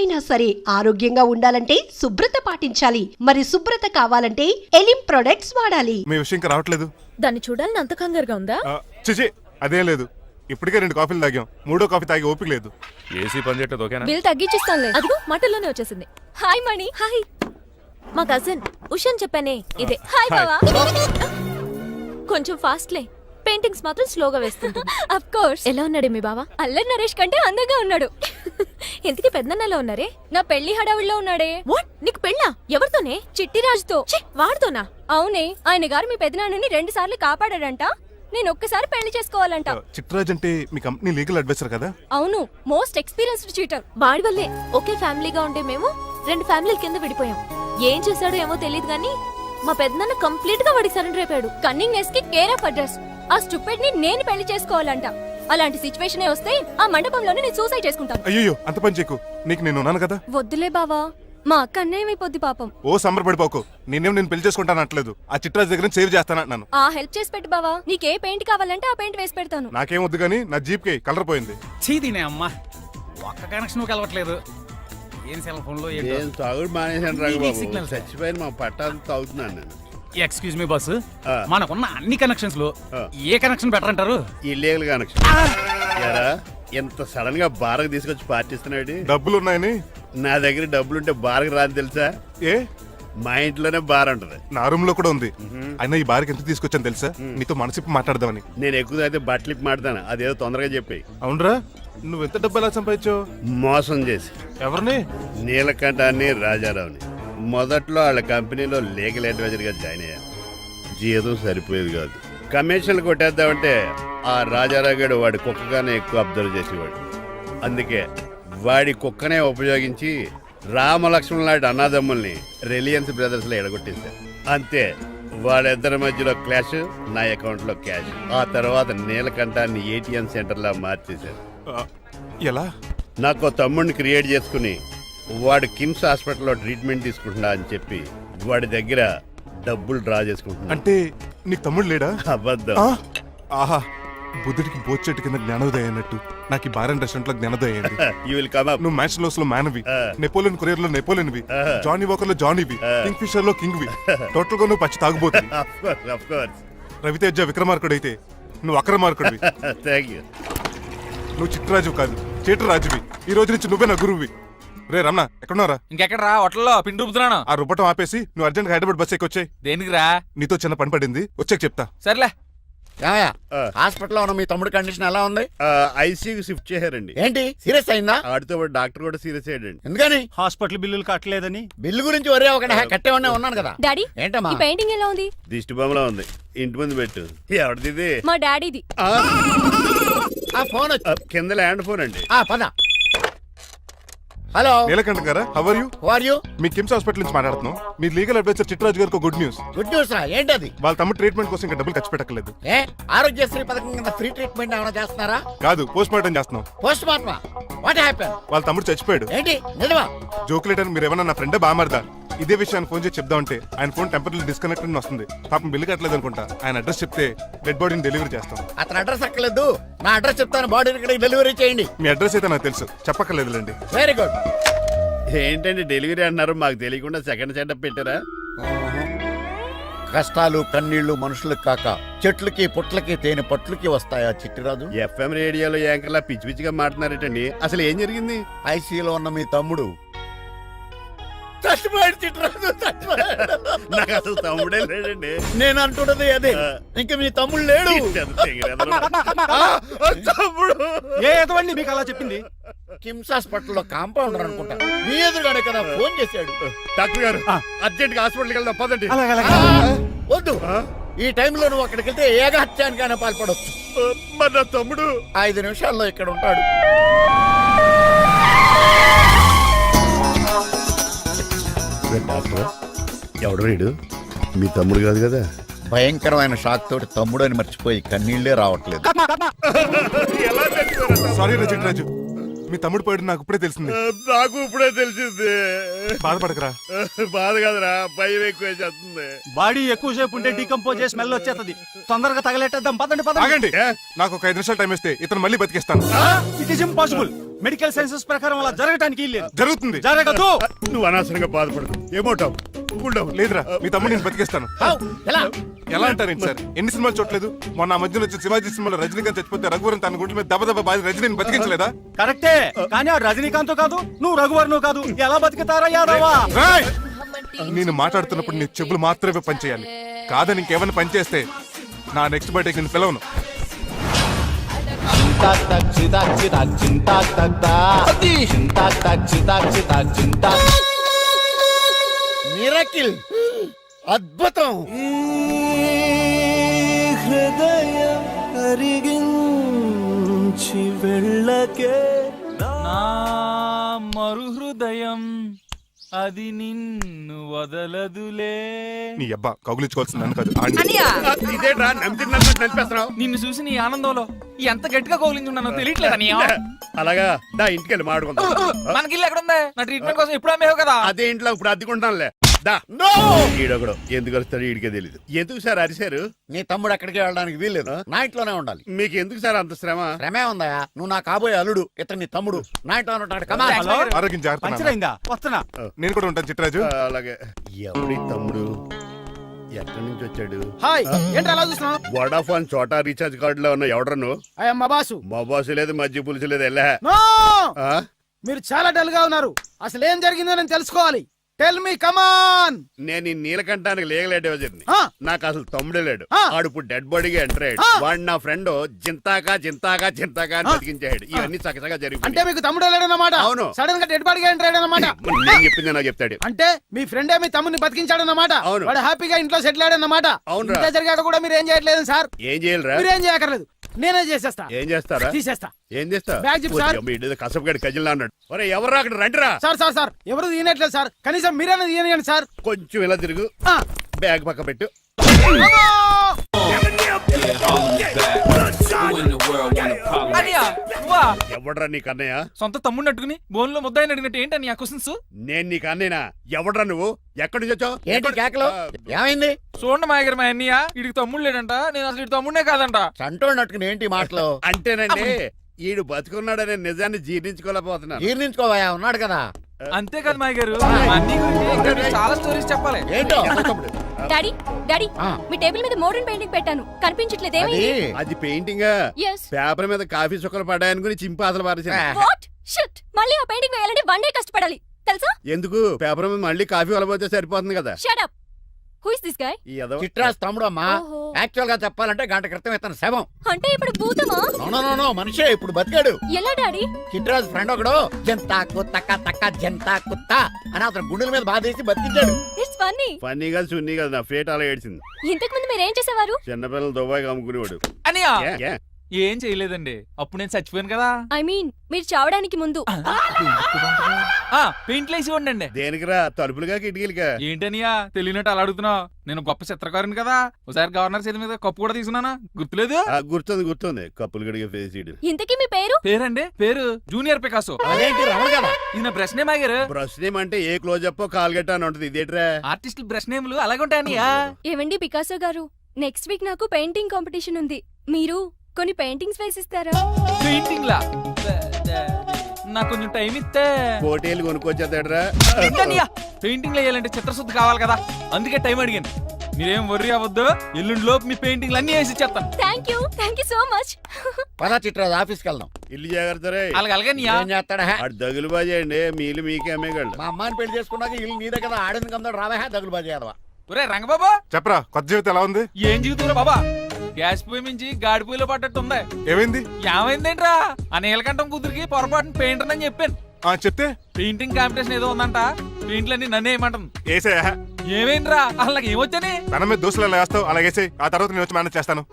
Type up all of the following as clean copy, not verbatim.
ఎవరైనా సరే ఆరోగ్యంగా ఉండాలంటే శుభ్రత పాటించాలి. మరి శుభ్రత కావాలంటే ఎలిం ప్రొడక్ట్స్ వాడాలి. మీ విషయం ఇంకా రావట్లేదు. దాన్ని చూడాలని అంత కంగారుగా ఉందా? చిచి అదేం లేదు. ఇప్పటికే 2 కాఫీలు తాగాం. 3వ కాఫీ తాగి ఓపిక లేదు. ఏసీ పని చేయట్లేదు. ఓకేనా? బిల్ తగ్గించిస్తానులే. అదిగో మాటల్లోనే వచ్చేసింది. హాయ్ మణి. హాయ్. మా కజిన్ ఉషాన్ చెప్పానే ఇదే. హాయ్ బావా. కొంచెం ఫాస్ట్లే. పెయింటింగ్స్ మాత్రం స్లోగా వేస్తుంది. Of course. ఎలా ఉన్నాడు మీ బావా? అల్లరి నరేష్ కంటే అందంగా ఉన్నాడు. ఎందుకు పెద్దన్నలో ఉన్నారే? నా పెళ్లి హడావుల్లో ఉన్నాడే. వాట్? నీకు పెళ్ళా? ఎవరితోనే? చిట్టిరాజుతో. వాడితోనా? అవునే. ఆయన గారు మీ పెద్దనాన్నని 2 సార్లు కాపాడాడంట. నేను ఒక్కసారి పెళ్లి చేసుకోవాలంట. చిట్రాజ్ అంటే మీ కంపెనీ లీగల్ అడ్వైజర్ కదా? అవును, మోస్ట్ ఎక్స్పీరియన్స్డ్ చీటర్. వాడి వల్లే ఒకే ఫ్యామిలీగా ఉంటే మేము 2 ఫ్యామిలీల కింద విడిపోయాం. ఏం చేశాడో ఏమో తెలియదు గానీ మా పెద్దనాన్న కంప్లీట్ గా వాడికి సరెండర్ అయిపోయాడు. కన్నింగ్నెస్ కి కేర్ ఆఫ్ అడ్రస్. ఆ స్టూపిడ్ ని నేను పెళ్లి చేసుకోవాలంట. అలాంటి సిచ్యువేషన్ వస్తే ఆ మండపంలోనే నేను సూసైడ్ చేసుకుంటాను. అయ్యో అంత పని చేయకు. నీకు నేను ఉన్నాను కదా. వద్దులే బావా, మా అక్క అన్యాయమైపోద్ది పాపం. ఓ సంబరపడిపోకు. నేను పెళ్లి చేసుకుంటాను అంటలేదు. ఆ చిట్రాజ్ దగ్గర సేవ్ చేస్తానంటున్నాను. ఆ హెల్ప్ చేసి పెట్టు బావా. నీకే పెయింట్ కావాలంటే ఆ పెయింట్ వేసి పెడతాను. నాకేం వద్దు గానీ నా జీప్ కి కలర్ పోయింది. చీదీనే అమ్మా, ఒక్క కనెక్షన్ కలవట్లేదు. ఏం సెల్ ఫోన్ లో ఏం తాగుడు మానేసాను రాఘబాబు. చచ్చిపోయిన మా పట్టాలు తాగుతున్నాను నేను. ఎక్స్క్యూజ్ మీ బాస్, మనకున్న అన్ని కనెక్షన్స్ లో ఏ కనెక్షన్ బెటర్ అంటారు? Illegal connection. ఎంత సడన్ గా బారకు తీసుకొచ్చి పార్టీస్తున్నాడు. డబ్బులు ఉన్నాయని. నా దగ్గర డబ్బులుంటే బారకు రాని తెలుసా? ఏ మా ఇంట్లోనే బార్ ఉంటది. నా రూమ్ లో కూడా ఉంది. అయినా ఈ బార్కి ఎంత తీసుకొచ్చాను తెలుసా? నీతో మనసిప్పి మాట్లాడదామని. నేను ఎక్కువ అయితే బట్టలిప్పి మాడతాను. అదేదో తొందరగా చెప్పాయి. అవునరా, నువ్వు ఎంత డబ్బు ఎలా సంపాదించావు? మోసం చేసి. ఎవరిని? నీలకంఠాన్ని, రాజారావుని. మొదట్లో వాళ్ళ కంపెనీలో లీగల్ అడ్వైజర్ గా జాయిన్ అయ్యాను. జీతం సరిపోయేది కాదు. కమిషన్లు కొట్టేద్దామంటే ఆ రాజారావు గారు వాడి కుక్కగానే ఎక్కువ అబ్జర్వ్ చేసేవాడు. అందుకే వాడి కుక్కనే ఉపయోగించి రామలక్ష్మణ్ లాంటి అన్నదమ్ముల్ని రిలయన్స్ బ్రదర్స్ లో ఎడగొట్టేశారు. అంతే, వాళ్ళిద్దరి మధ్యలో క్లాష్, నా అకౌంట్ లో క్యాష్. ఆ తర్వాత నీలకంఠాన్ని ఏటీఎం సెంటర్ లా మార్చేశారు. ఎలా? నాకు తమ్ముడిని క్రియేట్ చేసుకుని వాడు కిమ్స్ హాస్పిటల్లో ట్రీట్మెంట్ తీసుకుంటున్నా అని చెప్పి వాడి దగ్గర డబ్బులు డ్రా చేసుకుంటున్నా. అంటే నీకు తమ్ముడు లేడా? అబద్ధం. ఆహా, బుద్ధుడికి బోచెట్టు కింద జ్ఞానోదయం అన్నట్టు నాకు ఈ బార్ అండ్ రెస్టారెంట్ లో జ్ఞానోదయం అయింది. You will come up. నువ్వు మ్యాచ్ లోస్ లో మ్యాన్వి, నెపోలియన్ కొరియర్ లో నెపోలియన్వి, జానీ వాకర్ లో జానీవి, కింగ్ ఫిషర్ లో కింగ్వి. టోటల్ గా నువ్వు పచ్చి తాగుబోతుంది. Of course. రవితేజ విక్రమార్కుడు అయితే నువ్వు అక్రమార్కుడివి. థాంక్యూ. నువ్వు చిట్రాజు కాదు, చీటరాజువి. ఈ రోజు నుంచి నువ్వే నా గురువువి. రే రమణ, ఎక్కడున్నారా? ఇంకెక్కడ రా, హోటల్లో పిండి రుబ్బుతున్నాను. ఆ రుబ్బటం ఆపేసి నువ్వు అర్జెంట్ హైదరాబాద్ బస్ ఎక్కొచ్చాయి. దేనికి రా? నీతో చిన్న పని పడింది, వచ్చాక చెప్తా. సర్లే. హాస్పిటల్లో ఉన్న మీ తమ్ముడి కండిషన్ ఎలా ఉంది? ఐసీయూకి షిఫ్ట్ చేశారండి. ఏంటి, సీరియస్ అయిందా? ఆడితో డాక్టర్ కూడా సీరియస్ అయ్యాడండి. ఎందుకని? హాస్పిటల్ బిల్లులు కట్టలేదని. బిల్లు గురించి ఒరే ఒకటి కట్టేవాడినే ఉన్నాను కదా. డాడీ, ఏంటమ్మా ఈ పెయింటింగ్ ఎలా ఉంది? దిష్టి బొమ్మలా ఉంది. ఇంటి ముందు పెట్టు. ఎవరిది? మా డాడీది. ఆ ఫోన్ కింద ల్యాండ్ ఫోన్ అండి. పద. హలో నీలకంఠ గారా, how are you? Who are you? మీ కిమ్స్ హాస్పిటల్ నుంచి మాట్లాడుతున్నాం. మీ లీగల్ అడ్వైజర్ చిట్రాజు గారికి గుడ్ న్యూస్. గుడ్ న్యూస్ రా, ఏంటది? వాళ్ళ తమ్ముడు ట్రీట్మెంట్ కోసం ఇంకా డబ్బులు ఖర్చు పెట్టలేదు. ఏ ఆరోగ్యశ్రీ పథకం కింద ఫ్రీ ట్రీట్మెంట్ ఏమైనా చేస్తున్నారా? కాదు, పోస్ట్ మార్టం చేస్తున్నాం. పోస్ట్ మార్టమా? What happen? వాళ్ళ తమ్ముడు చచ్చిపోయాడు. ఏంటి, నిజమా? జోకులేటని మీరు ఏమన్నా నా ఫ్రెండే బామర్దా? ఇదే విషయాన్ని ఫోన్ చేసి చెప్దామంటే ఆయన ఫోన్ టెంపరీ డిస్కనెక్ట్ అని వస్తుంది. పాపం బిల్లు కట్టలేదు అనుకుంటా. ఆయన అడ్రస్ చెప్తే డెడ్ బాడీని డెలివరీ చేస్తాం. అతను అడ్రస్ అక్కర్లేదు, నా అడ్రస్ చెప్తాను, బాడీని ఇక్కడికి డెలివరీ చేయండి. మీ అడ్రస్ అయితే నాకు తెలుసు, చెప్పక్కర్లేదులేండి. Very good. ఏంటండి డెలివరీ అన్నారు, మాకు తెలియకుండా సెకండ్ సెటప్ పెట్టారా? కష్టాలు కన్నీళ్లు మనుషులకు కాక చెట్లకి పుట్లకి తేనె పట్లకి వస్తాయా చిట్టిరాజు? ఎఫ్ఎం రేడియోలో యాంకర్లా పిచ్చి పిచ్చిగా మాట్లాడారేటండి. అసలు ఏం జరిగింది? ఐసీయూలో ఉన్న మీ తమ్ముడు చచ్చిపోయాడు. చిట్టిరాజు చచ్చిపోయాడు. నాకు అసలు తమ్ముడే లేడండి. నేను అంటున్నది అదే, ఇంకా మీ తమ్ముడు లేడు. తమ్ముడు ఏ ఎదవండి మీకు అలా చెప్పింది? కిమ్స్ హాస్పిటల్లో కాంపౌండర్ అనుకుంటా, మీ ఎదురుగానే కదా ఫోన్ చేశాడు. డాక్టర్ గారు అర్జెంట్ గా హాస్పిటల్కి వెళ్దాం పదండి. వద్దు, ఈ టైంలో నువ్వు అక్కడికి వెళ్తే ఏకహత్యానికైనా పాల్పడవచ్చు. మరి నా తమ్ముడు 5 నిమిషాల్లో ఇక్కడ ఉంటాడు. డాక్టర్ ఎవడు రీడు? మీ తమ్ముడు కాదు కదా? భయంకరమైన షాక్ తోటి తమ్ముడు అని మర్చిపోయి కన్నీళ్లే రావట్లేదు. సారీ రా చిట్రాజు, మీ తమ్ముడు పోయాడు నాకు ఇప్పుడే తెలిసింది. నాకు ఇప్పుడే తెలిసింది. బాధపడకరా. బాధ కాదురా, భయం ఎక్కువ చేస్తుంది. బాడీ ఎక్కువసేపు ఉంటే డీకంపోజ్ చేసి స్మెల్ వచ్చేస్తుంది. తొందరగా తగలెట్టేద్దాం, పదండి పదండి. ఆగండి, నాకు ఒక 5 నిమిషాలు టైం ఇస్తే ఇతను మళ్ళీ బతికిస్తాను. It is impossible. Medical sciences ప్రకారం అలా జరగటానికి లేదు. జరుగుతుంది. జరగదు. నువ్వు అనవసరంగా బాధపడదు. ఏమోటావు లేదురా, మీ తమ్ముడు నేను బతికేస్తాను. ఎలా ఎలా అంటారేంటి సార్? ఎన్ని సినిమాలు చూడలేదు? మొన్న ఆ మధ్యన వచ్చి శివాజీ సినిమాలో రజనీకాంత్ చచ్చిపోతే రఘువరన్ తన గుండెల మీద దెబ్బ బాధ రజనీని బతికించలేదా? కరెక్టే, కానీ ఆ రజనీకాంత్ కాదు, నువ్వు రఘువర్ను కాదు. ఎలా బతుకుతారా యాదవా? రేయ్! నేను మాట్లాడుతున్నప్పుడు నీ చెవులు మాత్రమే పనిచేయాలి. కాదని ఇంకేమైనా పనిచేస్తే నా నెక్స్ట్ బర్త్డేకి నేను పిలవను. మిరకిల్, అద్భుతం. హృదయం అరిగించి వెళ్ళకే నా మరు హృదయం అది నిన్ను వదలదులే. నీ అబ్బా కౌగులించుకోవాల్సింది నన్ను కాదు, ఆడిని. ఇదేట్రా నడిపేస్తున్నావు? నిన్ను చూసి నీ ఆనందంలో ఎంత గట్టిగా కౌలించున్నానో తెలియట్లేదు అని. అలాగా దా ఇంటికి వెళ్ళి మాడుకుందాం. మనకి ఇల్లు ఎక్కడ ఉంది? నా ట్రీట్మెంట్ కోసం ఎప్పుడు అమ్మేవు కదా. అదే ఇంట్లో ఇప్పుడు అద్దెకుంటానులే. దా ఈడొకడు ఎందుకు వస్తాడు ఈడికే తెలీదు. ఎందుకు సార్ అరిశారు? నీ తమ్ముడు ఎక్కడికి వెళ్ళడానికి వీల్లేదు, నా ఇంట్లోనే ఉండాలి. మీకు ఎందుకు సార్ అంత శ్రమ? శ్రమే ఉందయా, నువ్వు నా కాబోయే అల్లుడు, ఇతను నీ తమ్ముడు, నా ఇంట్లోనే ఉంటాడు. కమా. హలో? ఆరోగ్యం జాగ్రత్త నాన్న. పంచరైందా? వస్తున్నా. నేను కూడా ఉంటాను చిట్రాజు. అలాగే. ఎవడి తమ్ముడు ఎక్కడి నుంచి వచ్చాడు? హాయ్, ఏంటి అలా చూస్తున్నావు? వడాఫోన్ చోటా రీఛార్జ్ కార్డు లో ఉన్న ఎవడరా నువ్వు? మా బాసు. మా బాసు లేదు, మధ్య పులుసు లేదు. వెళ్ళా నో! మీరు చాలా డల్ గా ఉన్నారు. అసలు ఏం జరిగిందో నేను తెలుసుకోవాలి. టెల్ మీ, కమాన్. నేను ఈ నీలకంఠానికి లీగల్ అడ్వైజర్ని. ఆ. నాకు అసలు తమ్ముడే లేడు. ఆ. ఆడు ఇప్పుడు డెడ్ బాడీగా ఎంటర్ అయ్యాడు. ఆ. వాడు నా ఫ్రెండ్ జింతాకా జింతాకా జింతాకా అని బతికించాడు. ఇవన్నీ చక్కగా అంటే జరిగిపోయి మీకు తమ్ముడు వెళ్ళాడన్నమాట. అవును. సడన్ గా డెడ్ బాడీగా ఎంటర్ అయ్యాడన్నమాట. నేను చెప్పింది నాకు చెప్తాడు. అంటే మీ ఫ్రెండే మీ తమ్ముని బతికించాడన్నమాట. అవును. వాడు హ్యాపీగా ఇంట్లో సెటిల్ అయ్యాడన్నమాట. అవునురా. ఇంత జరిగాక కూడా మీరు ఏం చేయట్లేదు సార్. ఏం చేయాలిరా? మీరేం చేయక్కర్లేదు, నేనే చేసేస్తా. ఏం చేస్తారా? తీసేస్తా. ఏం చేస్తా? బ్యాగ్ చెప్పు సార్. కసపగడి కజిల్లా అన్నాడు. ఒరే ఎవరు అక్కడ రండిరా. సార్ సార్ సార్, ఎవరు తీయనట్లేదు సార్. కనీసం మీరైనా తీయనియండి సార్. కొంచెం ఇలా తిరుగు. ఆ. బ్యాగ్ పక్క పెట్టు. అనియా, నువ్వా? ఎవడ్రా నీకు అన్నయ్య? సొంత తమ్ముడిని అట్టుకుని బోన్లో ముద్దాయిని అడిగినట్టు ఏంటని ఆ క్వశ్చన్స్? నేను నీకు అన్నయ్యనా? ఎవడ్రా నువ్వు? ఎక్కడి నుంచి వచ్చావు? ఏంటి కేకలు? ఏమైంది? చూడండి మాయగారు, మా అన్నయ్య ఇడికి తమ్ముడు లేడంట. నేను అసలు ఇటు తమ్ముడే కాదంట. చంటోడినట్టుకుని ఏంటి మాటలు? అంటేనండి ఈడు బతుకున్నాడనే నిజాన్ని జీర్ణించుకోలేకపోతున్నాను. జీర్ణించుకోవయా, ఉన్నాడు కదా. అంతేకాదు మాయగారు, మా అన్నయ్య గురించి ఇంకా మీకు చాలా స్టోరీస్ చెప్పాలి. ఏంటో డాడీ డాడీ, ఆ. మీ టేబుల్ మీద మోడర్న్ పెయింటింగ్ పెట్టాను, కనిపించట్లేదు. అది ఏమైంది? అది పెయింటింగ్. Yes. పేపర్ మీద కాఫీ చుక్కలు పడ్డాయనుకుని చింపి అసలు పారేసాను. What? Shit! మళ్ళీ ఆ పెయింటింగ్ వేయాలంటే 1 day కష్టపడాలి తెలుసా? ఎందుకు? పేపర్ మీద మళ్ళీ కాఫీ వలపోతే సరిపోతుంది కదా. Shut up. Who is this guy? ఈ ఎదవ. చిట్రాజ్ తమ్ముడు అమ్మా. ఓహో. యాక్చువల్ గా చెప్పాలంటే గంట క్రితం ఇతను శవం. అంటే ఇప్పుడు భూతమా? నో మనిషే ఇప్పుడు బతికాడు. ఎలా డాడీ? చిట్రాజ్ ఫ్రెండ్ ఒకడు జంతా కుత్తక తక్క జంతా కుత్త అని అతను గుండెల మీద బాధేసి బతికించాడు. It's funny. ఫన్నీ కాదు, సున్నీ కాదు, నా ఫేట్ అలా ఏడ్చింది. ఇంతకు ముందు మీరు ఏం చేసేవారు? చిన్నపిల్లలు దుబాయ్ అమ్ముకునేవాడు. అనియా, ఏ, ఏ? ఏం చేయలేదండి. అప్పుడు నేను చచ్చిపోయాను కదా. ఐ మీన్ మీరు చావడానికి ముందు. పెయింట్లు వేసి ఉండండి. దేనికిరా? తలుపులుగా కిటికీలుగా? ఏంటనియా తెలియనట్టు అలా అడుగుతున్నావు? నేను గొప్ప చిత్రకారుని కదా. ఒకసారి గవర్నర్ చేతి మీద కప్పు కూడా తీసుకున్నానా? గుర్తులేదు? గుర్తుంది కప్పులు గడిగే ఫేస్ ఇడు. ఇంతకీ మీ పేరు? పేరండి, పేరు జూనియర్ పికాసో. అదేంటి రమణ కదా? ఇది నా బ్రష్ నేమ్ ఆగారు. బ్రష్ నేమ్ అంటే ఏ క్లోజ్ అప్ కాల్గట్ట అని ఉంటది. ఇదేట్రా? ఆర్టిస్టులు బ్రష్ నేమ్లు అలాగే ఉంటాయనియా. ఏవండి పికాసో గారు, నెక్స్ట్ వీక్ నాకు పెయింటింగ్ కాంపిటీషన్ ఉంది. మీరు కొన్ని పెయింటింగ్స్ వేసిస్తారా? పెయింటింగ్ లా నాకు కొంచెం టైం ఇస్తే. కోటేలు కొనుక్కొచ్చేదేట్రా? పెయింటింగ్ వేయాలంటే చిత్రశుద్ధి కావాలి కదా, అందుకే టైం అడిగాను. మీరేం వర్రీ అవ్వద్దు, ఎల్లుండి లోపు మీ పెయింటింగ్లు అన్ని వేసి ఇచ్చేస్తాను. Thank you so much. పదా చిట్రాజ్ ఆఫీస్కి వెళ్దాం. ఇల్లు జాగ్రత్త రే. అలాగే ఏం చేస్తాడా? ఆడు దగులు బాజీ అండి, మీలు మీకే అమ్మేగాళ్ళు. మా అమ్మాయిని పెళ్లి చేసుకున్నాక ఇల్లు నీదే కదా, ఆడింది కదా, రావా దగులు బాజీ అదవా. ఒరే రంగబాబా, చెప్పరా, కొత్త జీవితం ఎలా ఉంది? ఏం జీవితంలో బాబా, గ్యాస్ పొయ్యి మించి గాడి పొయ్యిలో పడ్డట్టు ఉంది. ఏమైంది? ఏమైందేంట్రా? ఆ నీలకంఠం కూతురికి పొరపాటున పెయింటర్ అని చెప్పాను. చెప్తే పెయింటింగ్ కాంపిటీషన్ ఏదో ఉందంట, పెయింట్లన్నీ నన్నే ఏమంటుంది. ఏసే ఏమైందిరా? అసలు నాకు ఏమొచ్చని? తన మీద దోశలు ఎలా వేస్తావు అలాగేసే, ఆ తర్వాత నేను వచ్చి మేనేజ్ చేస్తాను.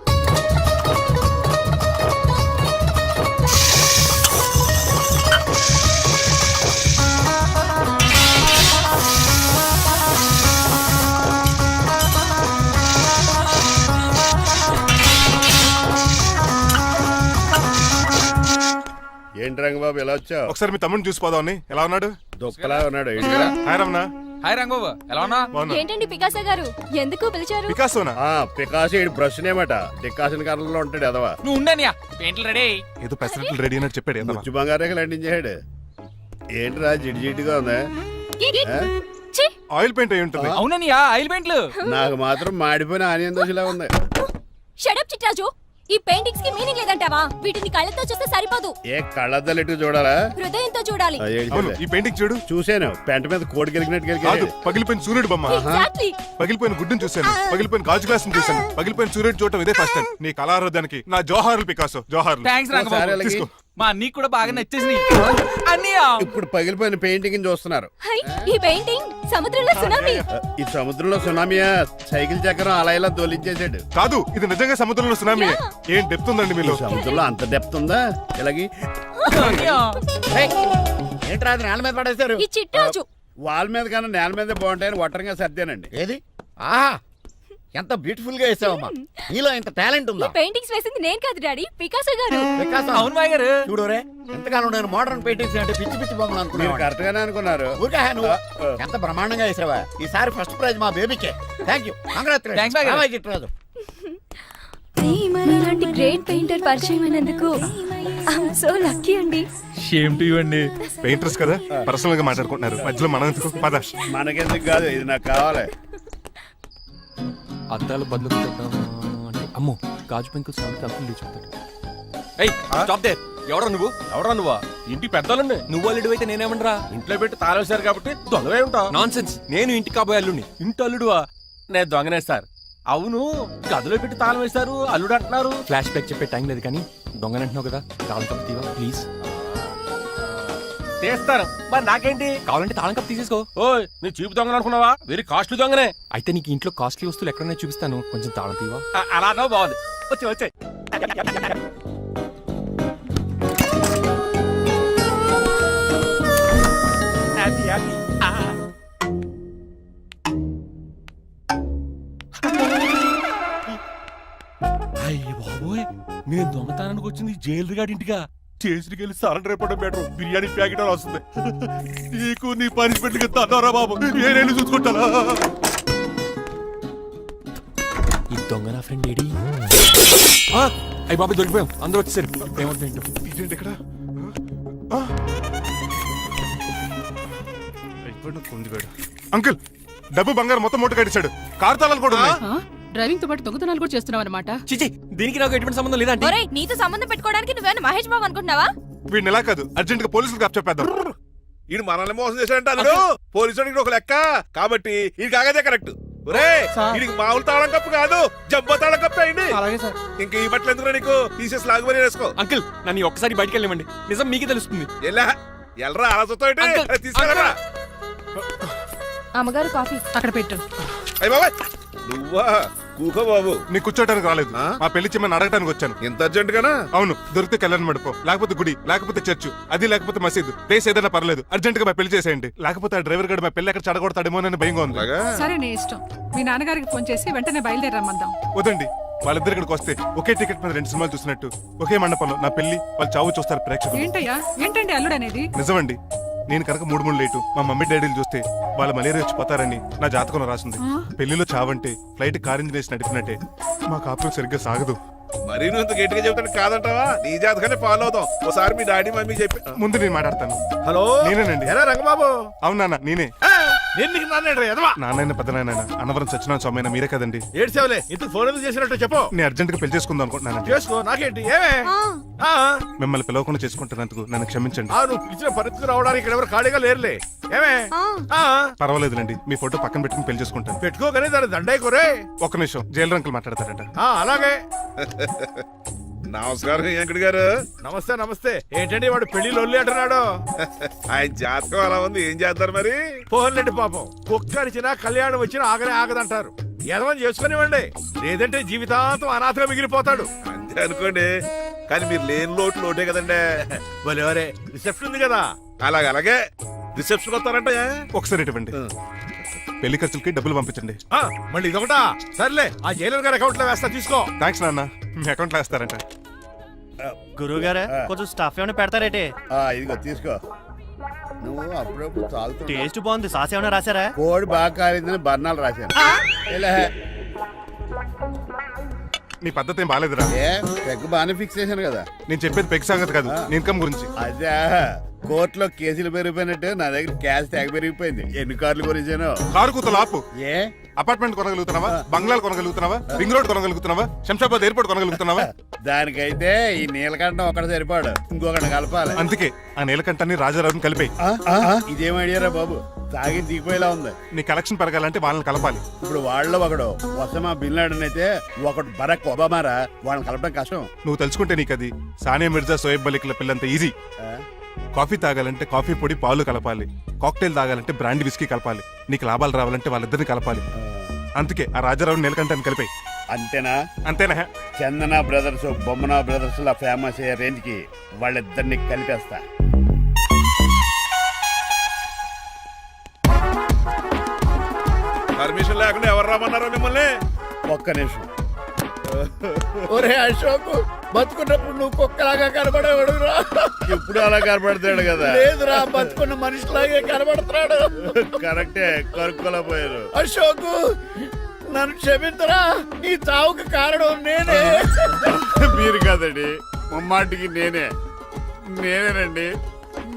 ఏంటి రంగబాబు ఎలా వచ్చావు? ఒకసారి మీ తమ్ముడిని చూసిపోదామని. ఎలా ఉన్నాడు? దుఃఖలా ఉన్నాడు. హాయ్ రమణ. హాయ్ రంగబాబు ఎలా ఉన్నా? బాగున్నా ఏంటండి పికాసో గారు ఎందుకు పిలిచారు? పికాసోనా? పికాసి బ్రష్ నేమట డికాషన్ కలర్లో ఉంటాడు ఎదవా. నువ్వు ఉండనియా పెయింట్లు రెడీ. ఏదో పెసరట్లు రెడీ అయినట్టు చెప్పాడు ఏదమ్మా. ముచ్చు బంగారే లండించాడు. ఏంట్రా జిడ్జిడ్డుగా ఉందా? ఛీ! ఆయిల్ పెయింట్ అయి ఉంటుంది. అవుననియా ఆయిల్ పెయింట్లు. నాకు మాత్రం మాడిపోయిన ఆనియన్ దోశలా ఉంది. షడప్ చిట్రాజు, ఈ పెయింటింగ్స్ కి మీనింగ్ లేదంటావా? వీటిని కళ్ళతో చూస్తే సరిపోదు, ఏ కళ్ళద్దలెట్టు చూడాలా? హృదయంతో చూడాలి. అవును ఈ పెయింటింగ్ చూడు. చూశాను, పెంట మీద కోడి గెలిగినట్టు కాదు గెలిగాడు. పగిలిపోయిన సూర్యుడు బొమ్మ, Exactly. పగిలిపోయిన గుడ్డును చూశాను, పగిలిపోయిన గాజు గ్లాస్ చూశాను, పగిలిపోయిన సూర్యుడు చూడటం ఇదే ఫస్ట్ టైం. నీ కళారోధానికి నా జోహార్లు పికాసో, జోహార్లు. థ్యాంక్స్ ఒకసారి రంగబాబు. అలాగే. తీసుకో. మా అన్నీ కూడా బాగా నచ్చేసినాయి అన్నయ్య. ఇప్పుడు పగిలిపోయిన పెయింటింగ్ చూస్తున్నారు. హై, ఈ పెయింటింగ్ సముద్రంలో సునామీ. ఈ సముద్రంలో సునామీయా? సైకిల్ చక్రం అలా ఇలా తోలించేసాడు. కాదు ఇది నిజంగా సముద్రంలో సునామీ. ఏం డెప్త్ ఉందండి మీలో. సముద్రంలో అంత డెప్త్ ఉందా? ఇలాగి అన్నయ్య. ఏంట్రా అది నేల మీద పడేశారు? ఈ చిట్రాజు వాల్ మీద కన్నా నేల మీదే బాగుంటాయని ఒట్టరంగా సర్దానండి. ఏది? ఆహా, ఎంత బ్యూటిఫుల్ గా వేసావమ్మా. నీలో ఇంత టాలెంట్ ఈ ఉందా? పెయింటింగ్స్ వేసింది నేను కాదు డాడీ, పికాసో గారు. వికాసం. అవును మాయ గారు. చూడు రే, ఎంతకాలం నేను మోడర్న్ పెయింటింగ్స్ అంటే పిచ్చి పిచ్చి బొమ్మలు మీరు అనుకున్నాను. కరెక్ట్ గానే అనుకున్నారు. ఊరికే నువ్వు ఎంత బ్రహ్మాండంగా వేసావా. ఈసారి ఫస్ట్ ప్రైజ్ మా బేబీకే. థ్యాంక్ యూ, Thanks, బాయ్ గారు. చిట్రాజు. ఇలాంటి గ్రేట్ పెయింటర్ పరిచయం అయినందుకు ఐఎమ్ సో లక్కీ అండి. షేమ్ టు యు అండి. పెయింటర్స్ కదా పర్సనల్ గా మాట్లాడుకుంటున్నారు, మధ్యలో మనం ఎందుకు? పద. మనకెందుకు కాదు, ఇది నాకు కావాలి. అద్దాలు బదులు అంటే అమ్మో గాజు పెంకులు సౌండ్ కంపెనీ చూస్తాడు. ఏయ్ స్టాప్ దేర్. ఎవరా నువ్వు? ఎవరా నువ్వా? ఇంటి పెద్దలండి. నువ్వు అల్లుడు అయితే నేనేమనరా? ఇంట్లో పెట్టి తాళేశారు కాబట్టి దొంగవే ఉంటావు. నాన్సెన్స్. నేను ఇంటి కాబోయే అల్లుడిని. ఇంటి అల్లుడువా? నేను దొంగనే సార్. అవును, గదిలో పెట్టి తాళం వేశారు, అల్లుడు అంటున్నారు. ఫ్లాష్ బ్యాక్ చెప్పే టైం లేదు కానీ దొంగనంటున్నావు కదా, తాళం కప్ తీవా ప్లీజ్. తీస్తాను, మరి నాకేంటి? కావాలంటే తాళం కప్ తీసేసుకో. ఓయ్, నీ చీపు దొంగలు అనుకున్నావా? వెరీ కాస్ట్లీ దొంగనే. అయితే నీకు ఇంట్లో కాస్ట్లీ వస్తువులు ఎక్కడైనా చూపిస్తాను, కొంచెం తాళం తీవా. అలా అన్నావు, బాగుంది. వచ్చే హ్యాపీ హ్యాపీ. అయ్య బాబోయ్, నేను దొంగతనానికి వచ్చింది జైలు గాడి ఇంటిగా. స్టేషన్కి వెళ్ళి సరెండర్ అయిపోవడం బెటర్. బిర్యానీ ప్యాకెట్ అని వస్తుంది. నీకు నీ పనిష్మెంట్ తన్నారా బాబు, నేనేళ్ళు చూసుకుంటానా? ఈ దొంగ నా ఫ్రెండ్ ఏడి? అయ్యి బాబాయ్ దొరికిపోయాం, అందరూ వచ్చేసారు. ఏమంటుంటో ఇదేంటి ఇక్కడ? అంకుల్ డబ్బు బంగారం మొత్తం మూట కట్టించాడు. కారు తాళాలు కూడా ఉన్నాయి. డ్రైవింగ్ తో పాటు దొంగతనాలు కూడా చేస్తున్నావు అనమాట. చిచి, దీనికి నాకు ఎటువంటి సంబంధం లేదంటే. ఒరేయ్, నీతో సంబంధం పెట్టుకోవడానికి నువ్వేనా మహేష్ బాబు అనుకుంటున్నావా? వీడిని ఎలా కాదు, అర్జెంట్ గా పోలీసులకు అప్పచెప్పేద్దాం. ఈడు మనల్ని మోసం చేశాడంటారు. పోలీసు ఒక లెక్క కాబట్టి ఇది కాగదే కరెక్ట్. వీడికి మామూలు తాళం కప్పు కాదు, జబ్బ తాళం కప్పు అయింది. ఇంకా ఈ బట్టలు ఎందుకు నీకు? తీసేసి లాగుమని వేసుకో. అంకుల్ నన్ను ఒక్కసారి బయటికి వెళ్ళమండి, నిజం మీకే తెలుస్తుంది. ఎల్రా అలా అంకుల్, తీసుకెళ్ళరా. అమ్మగారు కాఫీ అక్కడ పెట్టు. అయ్య బాబాయ్, నువ్వా? కూకో బాబు. నీ కూర్చోటానికి రాలేదు, మా పెళ్లి చెమ్మని అడగటానికి వచ్చాను. ఇంత అర్జెంట్ గానా? అవును, దొరికితే కళ్యాణ మండపం, లేకపోతే గుడి, లేకపోతే చర్చ్, అది లేకపోతే మసీదు, ప్లేస్ ఏదైనా పర్లేదు, అర్జెంట్ గా మా పెళ్లి చేసేయండి. లేకపోతే ఆ డ్రైవర్ గడు మా పెళ్లి ఎక్కడ చెడగొడతాడేమో అని భయంగా ఉంది. సరే నీ ఇష్టం. మీ నాన్నగారికి ఫోన్ చేసి వెంటనే బయలుదేరమ్మందాం. వదండి, వాళ్ళిద్దరు ఇక్కడికి వస్తే ఒకే టికెట్ మీద 2 సినిమాలు చూసినట్టు, ఒకే మండపంలో నా పెళ్లి వాళ్ళ చావు చూస్తారు ప్రేక్షకులు. ఏంటయ్యా, ఏంటండి అల్లుడు అనేది? నిజమండి, నేను కనుక 3 లేటు మా మమ్మీ డాడీలు చూస్తే వాళ్ళ మలేరియా వచ్చిపోతారని నా జాతకంలో రాసింది. పెళ్లిలో చావంటే ఫ్లైట్ కార్ ఇంజిన్ వేసి నడిపినట్టే. మా కాపురం సరిగ్గా సాగదు. మరి నువ్వు ఇంత గట్టిగా చెబుతాను కాదంటావా? నీ జాతకాన్ని ఫాలో అవుతాం. ఒకసారి మీ డాడీ మమ్మీ చెప్పి. ముందు నేను మాట్లాడతాను. హలో, నేనేనండి. ఎలా రంగబాబు? అవునా, నేనే. నేను నీకు నాన్న నాన్న పెద్ద నాయన అన్నవరం సత్యనారాయణ స్వామి మీరే కదండి. ఏడ్చావులే, ఇంతకు ఫోన్ ఎందుకు చేసినట్టు చెప్పు. నేను అర్జెంట్ గా పెళ్లి చేసుకుందాం అనుకుంటున్నానండి. చేసుకో, నాకేంటి? ఏమే మిమ్మల్ని పిలవకుండా చేసుకుంటున్నందుకు నన్ను క్షమించండి. నువ్వు పిలిచిన పరిస్థితి రావడానికి ఇక్కడ ఎవరు ఖాళీగా లేరులే. ఏమే పర్వాలేదులేండి, మీ ఫోటో పక్కన పెట్టుకుని పెళ్లి చేసుకుంటాను. పెట్టుకోగానే దాని దండాయి కొరే. ఒక్క నిమిషం, జైలు రంకులు మాట్లాడతారంట. అలాగే. నమస్కారం వెంకట గారు. నమస్తే నమస్తే. ఏంటండి వాడు పెళ్లి లొల్లి అంటున్నాడు? ఆయన జాతకం అలా ఉంది, ఏం చేస్తారు మరి? పోన్లేండి పాపం, కుక్కరిచినా కళ్యాణం వచ్చినా ఆగనే ఆగదంటారు. ఎదవని చేసుకునివ్వండి, లేదంటే జీవితాంతం అనాథగా మిగిలిపోతాడు. అంతే అనుకోండి, కానీ మీరు లేని లోటే కదండి. వరే రిసెప్షన్ ఉంది కదా. అలాగే రిసెప్షన్ వస్తారంట. ఒకసారి ఇటువంటి పెళ్లి ఖర్చులకి డబ్బులు పంపించండి. మళ్ళీ ఇదొకటా? సర్లే, ఆ జైలర్ గారి అకౌంట్ లో వేస్తా, తీసుకో. థ్యాంక్స్ నాన్న, మీ అకౌంట్ లో వేస్తారంట. గురువు గారు కొంచెం స్టఫ్ ఏమైనా పెడతారేటే? ఇదిగో తీసుకో. నువ్వు అప్పుడప్పుడు తాగుతూ టేస్ట్ బాగుంది. సాస్ ఏమైనా రాశారా? కోడి బాగా కాలిందని బర్ణాలు రాశాను. ఇలా నీ పద్ధతి ఏం బాగాలేదురా. ఏ పెగ్ బాగానే ఫిక్స్ చేశాను కదా. నేను చెప్పేది పెగ్ సంగతి కాదు, నీ ఇన్కమ్ గురించి. అదే కోర్టులో కేసులు పెరిగిపోయినట్టు నా దగ్గర క్యాష్ తెగ పెరిగిపోయింది. ఎన్ని కార్లు కొనిచ్చాను. కారు కూతలు ఆపు. ఏ అపార్ట్మెంట్ కొనగలుగుతున్నావా? బంగ్లాలు కొనగలుగుతున్నావా? రింగ్ రోడ్ కొనగలుగుతున్నావా? శంషాబాద్ ఎయిర్పోర్ట్ కొనగలుగుతున్నావా? దానికైతే ఈ నీలకంఠం ఒకటి సరిపాడు, ఇంకొకటి కలపాలి. అందుకే ఆ నీలకంఠాన్ని రాజారావుని కలిపేయి. ఇదేం ఐడియారా బాబు, తాగి దిగిపోయేలా ఉంది. నీ కలెక్షన్ పెరగాలంటే వాళ్ళని కలపాలి. ఇప్పుడు వాళ్ళలో ఒకడు వసమా బిన్ లాడెన్ అయితే ఒకడు బరాక్ ఒబామారా, వాళ్ళని కలపడం కష్టం. నువ్వు తెలుసుకుంటే నీకు అది సానియా మిర్జా, సోయబ్ మలిక్ల పిల్లంత ఈజీ. కాఫీ తాగాలంటే కాఫీ పొడి పాలు కలపాలి. కాక్టైల్ తాగాలంటే బ్రాండ్ విస్కీ కలపాలి. నీకు లాభాలు రావాలంటే వాళ్ళిద్దరిని కలపాలి. అందుకే ఆ రాజారావు నీలకంఠాన్ని కలిపాయి. అంతేనా? అంతేనా? చందన బ్రదర్స్, బొమ్మన బ్రదర్స్ లా ఫేమస్ అయ్యే రేంజ్ కి వాళ్ళిద్దరిని కలిపేస్తా. పర్మిషన్ లేకుండా ఎవరు రమ్మన్నారో మిమ్మల్ని? ఒక్క నిమిషం. ఒరే అశోక్, బతుకున్నప్పుడు నువ్వు కుక్కలాగా కనబడేవాడురా. ఇప్పుడు అలా కనబడతాడు కదా. లేదురా, బతుకున్న మనిషిలాగే కనబడుతున్నాడు. కరెక్టే, కరుక్కులా పోయారు. అశోక్, నన్ను క్షమించరా, ఈ చావుకి కారణం నేనే. మీరు కాదండి, ముమ్మాటికి నేనేనండి,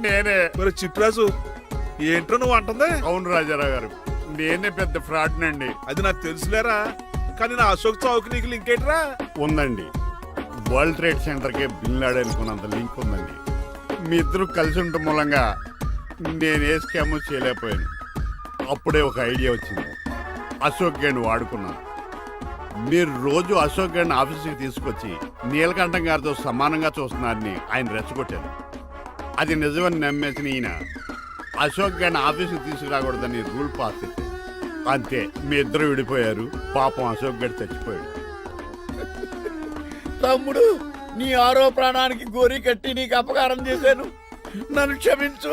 నేనే. మరి చిట్రాజు ఏంట్రో నువ్వు అంటుంది? అవును రాజారావు గారు, నేనే పెద్ద ఫ్రాడ్ నండి. అది నాకు తెలుసులేరా, కానీ నా అశోక్ చావుకి నీకు లింక్ ఏంట్రా? ఉందండి. వరల్డ్ ట్రేడ్ సెంటర్ కి బిన్ లాడెన్ కొన్నంత లింక్ ఉందండి. మీ ఇద్దరు కలిసి ఉండటం మూలంగా నేను ఏ స్కామ్ చేయలేకపోయాను. అప్పుడే ఒక ఐడియా వచ్చింది. అశోక్ గేణ్ వాడుకున్నాను. మీరు రోజు అశోక్ గేణ్ ఆఫీస్కి తీసుకొచ్చి నీలకంఠం గారితో సమానంగా చూస్తున్నారని ఆయన రెచ్చగొట్టారు. అది నిజమని నమ్మేసిన ఈయన అశోక్ గేణ్ ఆఫీస్కి తీసుకురాకూడదని రూల్ పాస్ చేశారు. అంతే, మీ ఇద్దరు విడిపోయారు. పాపం అశోక్ గేణ్ చచ్చిపోయాడు. తమ్ముడు, నీ ఆరో ప్రాణానికి గోరి కట్టి నీకు అపకారం చేశాను, నన్ను క్షమించు.